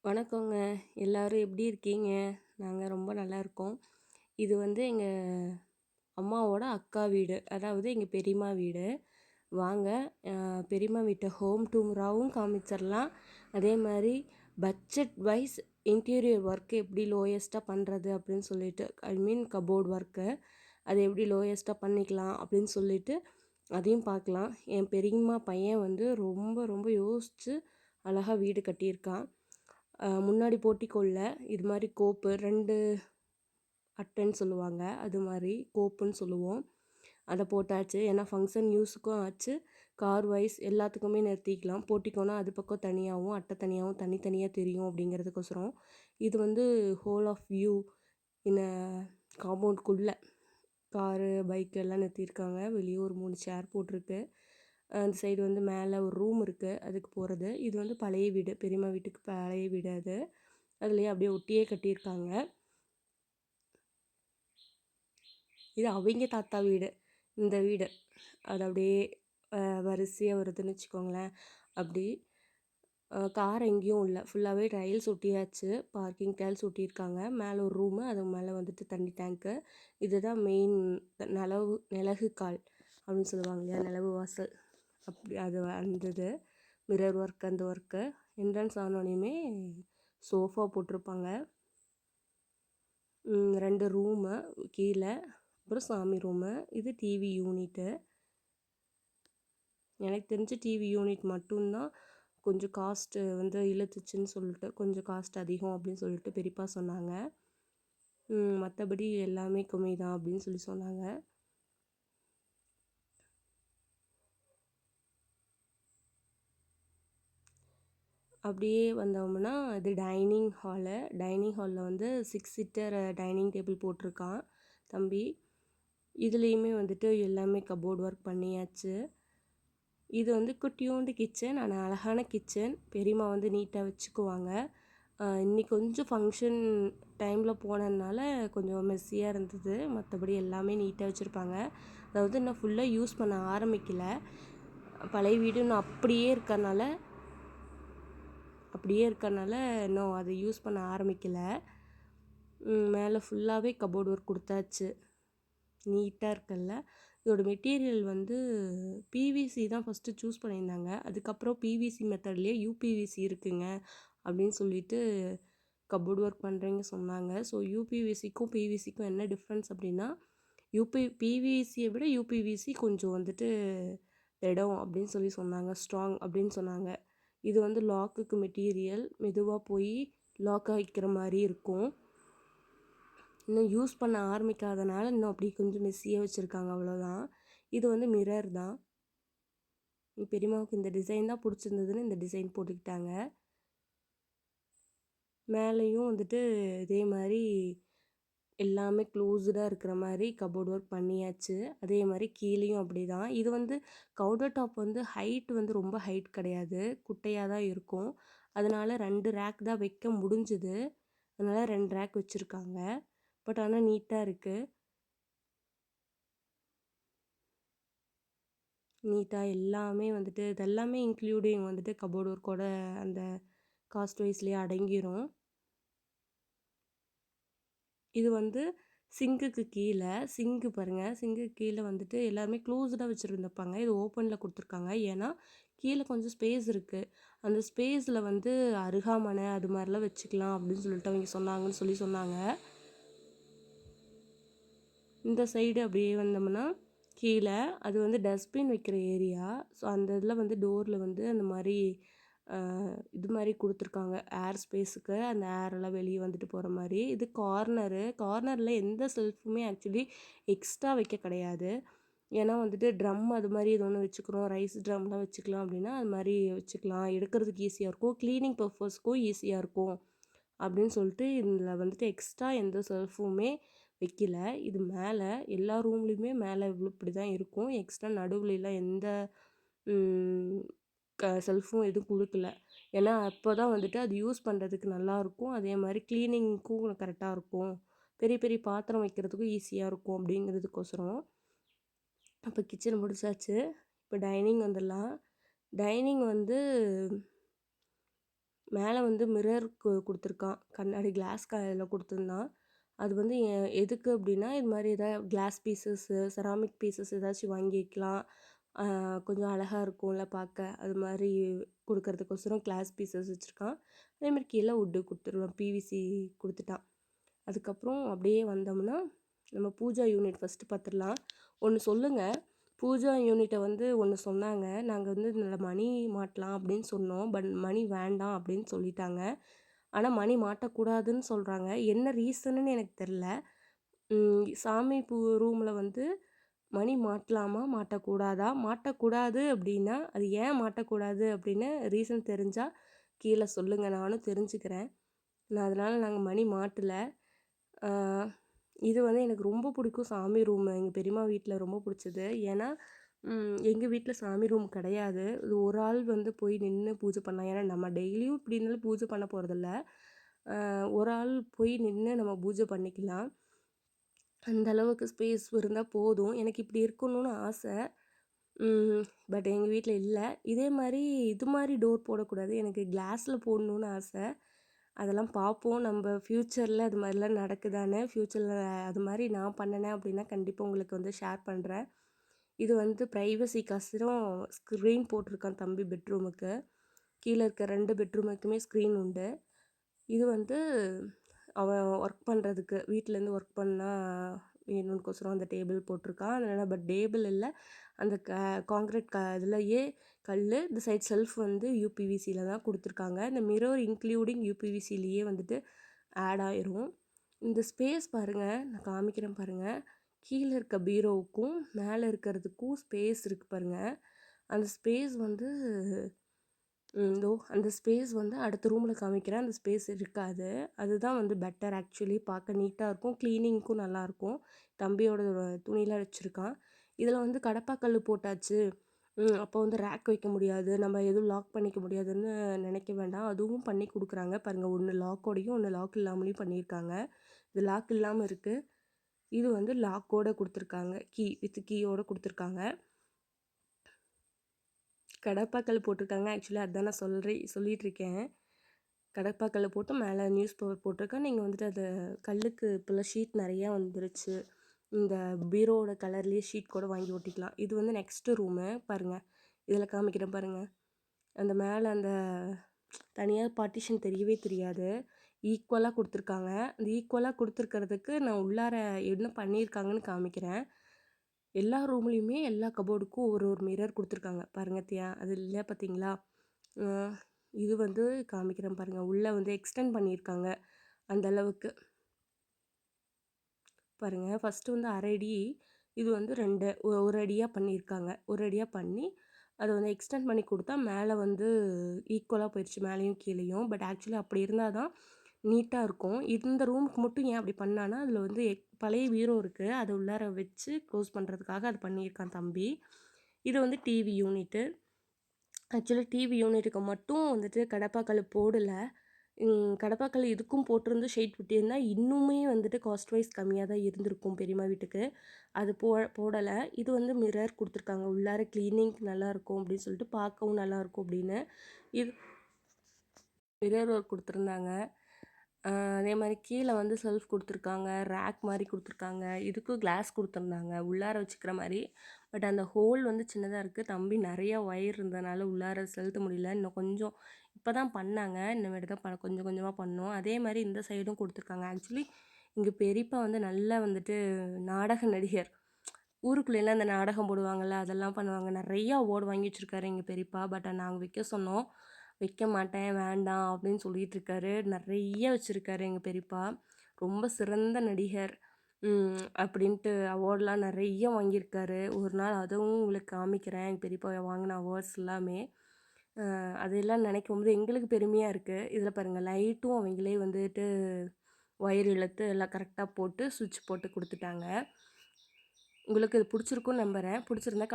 வணக்கங்க. எல்லாரும் எப்படி இருக்கீங்க? நாங்க ரொம்ப நல்லா இருக்கோம். இது வந்து எங்க அம்மாவோட அக்கா வீடு. அதாவது எங்க பெரியம்மா வீடு. வாங்க அ பெரியம்மா வீட்ட ஹோம் டூராவும் காமிச்சிரலாம். அதே மாரி பட்ஜெட் வைஸ் இன்டீரியர் ஒர்க் எப்படி லோயஸ்ட்டா பண்றது அப்படின்னு சொல்லிட்டு, ஐ மீன் கப்போர்ட் ஒர்க்கு. அது எப்படி லோயஸ்ட்டா பண்ணிக்கலாம் அப்படின்னு சொல்லிட்டு, அதையும் பார்க்கலாம். என் பெரியம்மா பையன் வந்து ரொம்ப ரொம்ப யோசிச்சு அழகா வீடு கட்டியிருக்கான். முன்னாடி போர்ட்டிகோல இது மாரி கோப்பு 2 அட்டைன்னு சொல்லுவாங்க. அது மாரி கோப்புன்னு சொல்லுவோம். அத போட்டாச்சு. ஏன்னா ஃபங்ஷன் யூஸுக்கும் ஆச்சு. கார் வைஸ் எல்லாத்துக்குமே நிறுத்திக்கலாம். போர்ட்டிகோனா அது பக்கம் தனியாவும், அட்டை தனியாவும் தனித்தனியா தெரியும் அப்படிங்கிறதுக்கோசரம். இது வந்து whole of view in a காம்பவுண்ட்குள்ள காரு, பைக் எல்லாம் நிறுத்தியிருக்காங்க. வெளிய ஒரு 3 சேர் போட்டிருக்கு. அந்த சைடு வந்து மேல ஒரு ரூம் இருக்கு. அதுக்கு போறது. இது வந்து பழைய வீடு. பெரியம்மா வீட்டுக்கு பழைய வீடு அது. அதுலயே அப்படியே ஒட்டியே கட்டியிருக்காங்க. இது அவிங்க தாத்தா வீடு. இந்த வீடு. அது அப்படியே வரிசையா வருதுன்னு வச்சுக்கோங்களேன். அப்படி கார் எங்கேயும் இல்ல. ஃபுல்லாவே டைல்ஸ் ஒட்டியாச்சு. பார்க்கிங் டைல்ஸ் ஒட்டியிருக்காங்க. மேல ஒரு ரூமு. அது மேல வந்துட்டு தண்ணி டேங்க்கு. இதுதான் மெயின் நிலகு கால் அப்படின்னு சொல்லுவாங்க இல்லையா? நிலவு வாசல். அப்படி அது அந்த இது. மிரர் ஒர்க் அந்த ஒர்க்கு. என்ட்ரன்ஸ் ஆனோனையுமே சோஃபா போட்டிருப்பாங்க. 2 ரூமு கீழ. அப்புறம் சாமி ரூமு. இது டிவி யூனிட்டு. எனக்கு தெரிஞ்சு டிவி யூனிட் மட்டும் தான் கொஞ்சம் காஸ்ட்டு வந்து இழுத்துச்சுன்னு சொல்லிட்டு, கொஞ்சம் காஸ்ட் அதிகம் அப்படின்னு சொல்லிட்டு பெரியப்பா சொன்னாங்க. மற்றபடி எல்லாமே கம்மி தான் அப்படின்னு சொல்லி சொன்னாங்க. அப்படியே வந்தோம்னா இது டைனிங் ஹாலு. டைனிங் ஹாலில் வந்து 6 சீட்டர் டைனிங் டேபிள் போட்டிருக்கான் தம்பி. இதுலேயுமே வந்துட்டு எல்லாமே கப்போர்ட் ஒர்க் பண்ணியாச்சு. இது வந்து குட்டியோண்டு கிச்சன். ஆனால் அழகான கிச்சன். பெரியம்மா வந்து நீட்டாக வச்சுக்குவாங்க. இன்னைக்கு கொஞ்சம் ஃபங்க்ஷன் டைமில் போனதுனால கொஞ்சம் மெஸ்ஸியாக இருந்தது. மற்றபடி எல்லாமே நீட்டாக வச்சுருப்பாங்க. அதாவது இன்னும் ஃபுல்லாக யூஸ் பண்ண ஆரம்பிக்கல. பழைய வீடு இன்னும் அப்படியே இருக்கறனால இன்னும் அதை யூஸ் பண்ண ஆரம்பிக்கல. மேலே ஃபுல்லாகவே கப்போர்ட் ஒர்க் கொடுத்தாச்சு. நீட்டாக இருக்குல்ல. இதோட மெட்டீரியல் வந்து பிவிசி தான் ஃபஸ்ட்டு சூஸ் பண்ணியிருந்தாங்க. அதுக்கப்புறம் பிவிசி மெத்தட்லேயே யூபிவிசி இருக்குங்க அப்படின்னு சொல்லிட்டு கப்போர்ட் ஒர்க் பண்ணுறவங்க சொன்னாங்க. ஸோ யூபிவிசிக்கும் பிவிசிக்கும் என்ன டிஃப்ரென்ஸ் அப்படின்னா, பிவிசியை விட யூபிவிசி கொஞ்சம் வந்துட்டு திடம் அப்படின்னு சொல்லி சொன்னாங்க. ஸ்ட்ராங் அப்படின்னு சொன்னாங்க. இது வந்து லாக்குக்கு மெட்டீரியல். மெதுவாக போய் லாக் ஆகிக்கிற மாதிரி இருக்கும். இன்னும் யூஸ் பண்ண ஆரம்பிக்காதனால இன்னும் அப்படி கொஞ்சம் மெஸ்ஸியாக வச்சுருக்காங்க அவ்வளோதான். இது வந்து மிரர் தான். பெரியம்மாவுக்கு இந்த டிசைன் தான் பிடிச்சிருந்ததுன்னு இந்த டிசைன் போட்டுக்கிட்டாங்க. மேலேயும் வந்துட்டு இதே மாதிரி எல்லாமே க்ளோஸ்டாக இருக்கிற மாதிரி கப்போர்ட் ஒர்க் பண்ணியாச்சு. அதே மாதிரி கீழேயும் அப்படி தான். இது வந்து கவுண்டர் டாப் வந்து ஹைட் வந்து ரொம்ப ஹைட் கிடையாது. குட்டையாக தான் இருக்கும். அதனால 2 ரேக் தான் வைக்க முடிஞ்சுது. அதனால் 2 ரேக் வச்சுருக்காங்க. பட் ஆனால் நீட்டாக இருக்குது. நீட்டாக எல்லாமே வந்துட்டு இதெல்லாமே இன்க்ளூடிங் வந்துட்டு கப்போர்ட் ஒர்க்கோட அந்த காஸ்ட் வைஸ்லேயே அடங்கிரும். இது வந்து சிங்குக்கு கீழே சிங்கு பாருங்கள். சிங்குக்கு கீழே வந்துட்டு எல்லாருமே க்ளோஸ்டாக வச்சுருந்துருப்பாங்க. இது ஓப்பனில் கொடுத்துருக்காங்க. ஏன்னா கீழே கொஞ்சம் ஸ்பேஸ் இருக்குது. அந்த ஸ்பேஸில் வந்து அருகாமனை அது மாதிரிலாம் வச்சுக்கலாம் அப்படின்னு சொல்லிட்டு அவங்க சொன்னாங்க. இந்த சைடு அப்படியே வந்தோம்னா கீழே அது வந்து டஸ்ட்பின் வைக்கிற ஏரியா. ஸோ அந்த இதில் வந்து டோரில் வந்து அந்த மாதிரி இது மாதிரி கொடுத்துருக்காங்க. ஏர் ஸ்பேஸுக்கு அந்த ஏரெல்லாம் வெளியே வந்துட்டு போகிற மாதிரி. இது கார்னரில் எந்த செல்ஃபுமே ஆக்சுவலி எக்ஸ்ட்ரா வைக்க கிடையாது. ஏன்னா வந்துட்டு ட்ரம் அது மாதிரி இது ஒன்று வச்சுக்கிறோம். ரைஸ் ட்ரம்லாம் வச்சுக்கலாம் அப்படின்னா அது மாதிரி வச்சுக்கலாம். எடுக்கிறதுக்கு ஈஸியாக இருக்கும். க்ளீனிங் பர்பஸ்க்கும் ஈஸியாக இருக்கும் அப்படின்னு சொல்லிட்டு இதில் வந்துட்டு எக்ஸ்ட்ரா எந்த செல்ஃபுமே வைக்கல. இது மேலே எல்லா ரூம்லேயுமே மேலே இப்படி தான் இருக்கும். எக்ஸ்ட்ரா நடுவுலலாம் எந்த செல்ஃபும் எதுவும் கொடுக்கல. ஏன்னா அப்போ தான் வந்துட்டு அது யூஸ் பண்ணுறதுக்கு நல்லாயிருக்கும். அதே மாதிரி க்ளீனிங்க்கும் கரெக்டாக இருக்கும். பெரிய பெரிய பாத்திரம் வைக்கிறதுக்கும் ஈஸியாக இருக்கும் அப்படிங்கிறதுக்கோசரம். அப்போ கிச்சன் முடிச்சாச்சு. இப்போ டைனிங் வந்துடலாம். டைனிங் வந்து மேலே வந்து மிரர் குடுத்துருக்கான். கண்ணாடி கிளாஸ் இதில் குடுத்துருந்தான். அது வந்து எதுக்கு அப்படின்னா, இது மாரி ஏதாவது கிளாஸ் பீசஸ்ஸு, செராமிக் பீசஸ் ஏதாச்சும் வாங்கி வைக்கலாம். அ கொஞ்சம் அழகா இருக்கும்ல பார்க்க. அது மாரி குடுக்கறதுக்கோசரம் கிளாஸ் பீசஸ் வச்சுருக்கான். அதேமாரி கீழே வுட்டு குடுத்துருவான். பிவிசி குடுத்துட்டான். அதுக்கப்புறம் அப்படியே வந்தோம்னா, நம்ம பூஜா யூனிட் ஃபஸ்ட்டு பார்த்துடலாம். ஒண்ணு சொல்லுங்க. பூஜா யூனிட்ட வந்து ஒண்ணு சொன்னாங்க. நாங்க வந்து இதில மணி மாட்டலாம் அப்படின்னு சொன்னோம். பட் மணி வேண்டாம் அப்படின்னு சொல்லிட்டாங்க. ஆனா மணி மாட்டக்கூடாதுன்னு சொல்றாங்க. என்ன ரீசனுன்னு எனக்கு தெரியல. சாமி ரூம்ல வந்து மணி மாட்டலாமா? மாட்டக்கூடாதா? மாட்டக்கூடாது அப்படின்னா, அது ஏன் மாட்டக்கூடாது அப்படின்னு ரீசன் தெரிஞ்சா கீழ சொல்லுங்க. நானும் தெரிஞ்சுக்கிறேன். அதனால நாங்க மணி மாட்டல. ஆ இது வந்து எனக்கு ரொம்ப பிடிக்கும் சாமி ரூம். எங்க பெரியம்மா வீட்ல ரொம்ப பிடிச்சது. ஏன்னா, எங்க வீட்ல சாமி ரூம் கிடையாது. இது ஒரு ஆள் வந்து போய் நின்னு பூஜை பண்ணலாம். ஏன்னா, நம்ம டெய்லியும் இப்படி இருந்தாலும் பூஜை பண்ண போறதில்ல. ஒரு ஆள் போய் நின்னு நம்ம பூஜை பண்ணிக்கலாம். அந்த அளவுக்கு ஸ்பேஸ் இருந்தா போதும். எனக்கு இப்படி இருக்கணும்னு ஆசை. ம். பட் எங்க வீட்ல இல்ல. இதே மாரி இது மாரி டோர் போடக்கூடாது. எனக்கு கிளாஸ்ல போடணும்னு ஆசை. அதெல்லாம் பார்ப்போம். நம்ப ஃப்யூச்சர்ல அது மாரிலாம் நடக்குதான்னு. ஃப்யூச்சர்ல அது மாரி நான் பண்ணுனேன் அப்படின்னா, கண்டிப்பா உங்களுக்கு வந்து ஷேர் பண்றேன். இது வந்து பிரைவசிக்கோசரம் ஸ்க்ரீன் போட்டிருக்கான் தம்பி பெட்ரூமுக்கு. கீழ இருக்க 2 பெட்ரூமுக்குமே ஸ்க்ரீன் உண்டு. இது வந்து அவன் ஒர்க் பண்ணுறதுக்கு வீட்லேருந்து ஒர்க் பண்ணா வேணும்னுக்கோசரம் அந்த டேபிள் போட்டிருக்கான். அதனால பட் டேபிள் இல்ல. அந்த கான்கிரீட் இதுலயே கல்லு. இந்த சைட் செல்ஃப் வந்து யூபிவிசில தான் குடுத்துருக்காங்க. இந்த மிரர் இன்க்ளூடிங் யூபிவிசிலயே வந்துட்டு ஆட் ஆயிரும். இந்த ஸ்பேஸ் பாருங்க. நான் காமிக்கிறேன் பாருங்க. கீழ இருக்க பீரோவுக்கும், மேல இருக்கிறதுக்கும் ஸ்பேஸ் இருக்கு பாருங்க. அந்த ஸ்பேஸ் வந்து இதோ அந்த ஸ்பேஸ் வந்து அடுத்த ரூம்ல காமிக்கிறேன். அந்த ஸ்பேஸ் இருக்காது. அதுதான் வந்து பெட்டர் ஆக்சுவலி. பார்க்க நீட்டா இருக்கும். கிளீனிங்க்கும் நல்லாயிருக்கும். தம்பியோட துணிலாம் வச்சிருக்கான். இதில் வந்து கடப்பாக்கல்லு போட்டாச்சு. அப்போ வந்து ரேக் வைக்க முடியாது. நம்ம எதுவும் லாக் பண்ணிக்க முடியாதுன்னு நினைக்க வேண்டாம். அதுவும் பண்ணி குடுக்குறாங்க. பாருங்க, ஒண்ணு லாக்கோடையும், ஒண்ணு லாக் இல்லாமலேயும் பண்ணியிருக்காங்க. இது லாக் இல்லாம இருக்கு. இது வந்து லாக்கோட குடுத்துருக்காங்க. வித் கீயோட குடுத்துருக்காங்க. கடப்பாக்கல் போட்டிருக்காங்க. ஆக்சுவலி அதான் நான் சொல்லிட்டுருக்கேன். கடப்பாக்கல்ல போட்டு மேலே நியூஸ் பேப்பர் போட்டிருக்கேன். நீங்கள் வந்துட்டு அது கல்லுக்கு இப்போல்லாம் ஷீட் நிறையா வந்துருச்சு. இந்த பீரோவோட கலர்லேயே ஷீட் கூட வாங்கி ஒட்டிக்கலாம். இது வந்து நெக்ஸ்ட்டு ரூமு பாருங்கள். இதில் காமிக்கிறேன் பாருங்கள். அந்த மேலே அந்த தனியாக பார்ட்டிஷன் தெரியவே தெரியாது. ஈக்குவலாக கொடுத்துருக்காங்க. அந்த ஈக்குவலாக கொடுத்துருக்கிறதுக்கு நான் உள்ளார என்ன பண்ணியிருக்காங்கன்னு காமிக்கிறேன். எல்லா ரூம்லேயுமே எல்லா கபோர்டுக்கும் ஒரு ஒரு மிரர் கொடுத்துருக்காங்க. பாருங்க அது இல்லை பார்த்தீங்களா? இது வந்து காமிக்கிறேன் பாருங்கள். உள்ளே வந்து எக்ஸ்டெண்ட் பண்ணியிருக்காங்க அந்த அளவுக்கு. பாருங்கள், ஃபஸ்ட்டு வந்து 1/2 அடி, இது வந்து 2 1 அடியாக பண்ணியிருக்காங்க. 1 அடியாக பண்ணி அதை வந்து எக்ஸ்டெண்ட் பண்ணி கொடுத்தா மேலே வந்து ஈக்குவலாக போயிடுச்சு, மேலேயும் கீழேயும். பட் ஆக்சுவலி அப்படி இருந்தால் தான் நீட்டாக இருக்கும். இந்த ரூமுக்கு மட்டும் ஏன் அப்படி பண்ணான்னா, அதில் வந்து பழைய பீரோ இருக்குது. அதை உள்ளார வச்சு க்ளோஸ் பண்ணுறதுக்காக அது பண்ணியிருக்கான் தம்பி. இது வந்து டிவி யூனிட்டு. ஆக்சுவலி டிவி யூனிட்டுக்கு மட்டும் வந்துட்டு கடப்பாக்கல் போடலை. கடப்பாக்கல் இதுக்கும் போட்டிருந்து ஷேட் விட்டிருந்தா இன்னுமே வந்துட்டு காஸ்ட் வைஸ் கம்மியாக தான் இருந்திருக்கும் பெரியம்மா வீட்டுக்கு. அது போடலை. இது வந்து மிரர் கொடுத்துருக்காங்க. உள்ளார க்ளீனிங் நல்லாயிருக்கும் அப்படின்னு சொல்லிட்டு பார்க்கவும் நல்லாயிருக்கும் அப்படின்னு. இது மிரர் ஒர்க் கொடுத்துருந்தாங்க. அதே மாதிரி கீழே வந்து செல்ஃப் கொடுத்துருக்காங்க. ரேக் மாதிரி கொடுத்துருக்காங்க. இதுக்கும் கிளாஸ் கொடுத்துருந்தாங்க உள்ளார வச்சுக்கிற மாதிரி. பட் அந்த ஹோல் வந்து சின்னதாக இருக்குது. தம்பி நிறையா ஒயர் இருந்ததுனால உள்ளார செலுத்த முடியல. இன்னும் கொஞ்சம் இப்போ தான் பண்ணாங்க. இனிமேட்டு தான் கொஞ்சம் கொஞ்சமாக பண்ணோம். அதே மாதிரி இந்த சைடும் கொடுத்துருக்காங்க. ஆக்சுவலி இங்கே பெரியப்பா வந்து நல்லா வந்துட்டு நாடக நடிகர். ஊருக்குள்ளேலாம் அந்த நாடகம் போடுவாங்கள்ல, அதெல்லாம் பண்ணுவாங்க. நிறையா அவார்டு வாங்கி வச்சுருக்காரு எங்கள் பெரியப்பா. பட் நாங்கள் வைக்க சொன்னோம். வைக்க மாட்டேன், வேண்டாம் அப்படின்னு சொல்லிட்டு இருக்காரு. நிறைய வச்சுருக்காரு எங்கள் பெரியப்பா. ரொம்ப சிறந்த நடிகர் அப்படின்ட்டு அவார்ட்லாம் நிறைய வாங்கியிருக்காரு. ஒரு நாள் அதுவும் உங்களுக்கு காமிக்கிறேன். எங்கள் பெரியப்பா வாங்கின அவார்ட்ஸ் எல்லாமே. அதெல்லாம் நினைக்கும்போது எங்களுக்கு பெருமையாக இருக்குது. இதில் பாருங்கள், லைட்டும் அவங்களே வந்துட்டு ஒயர் இழுத்து எல்லாம் கரெக்டாக போட்டு சுவிட்ச் போட்டு கொடுத்துட்டாங்க. உங்களுக்கு இது பிடிச்சிருக்குன்னு நம்புகிறேன். பிடிச்சிருந்தா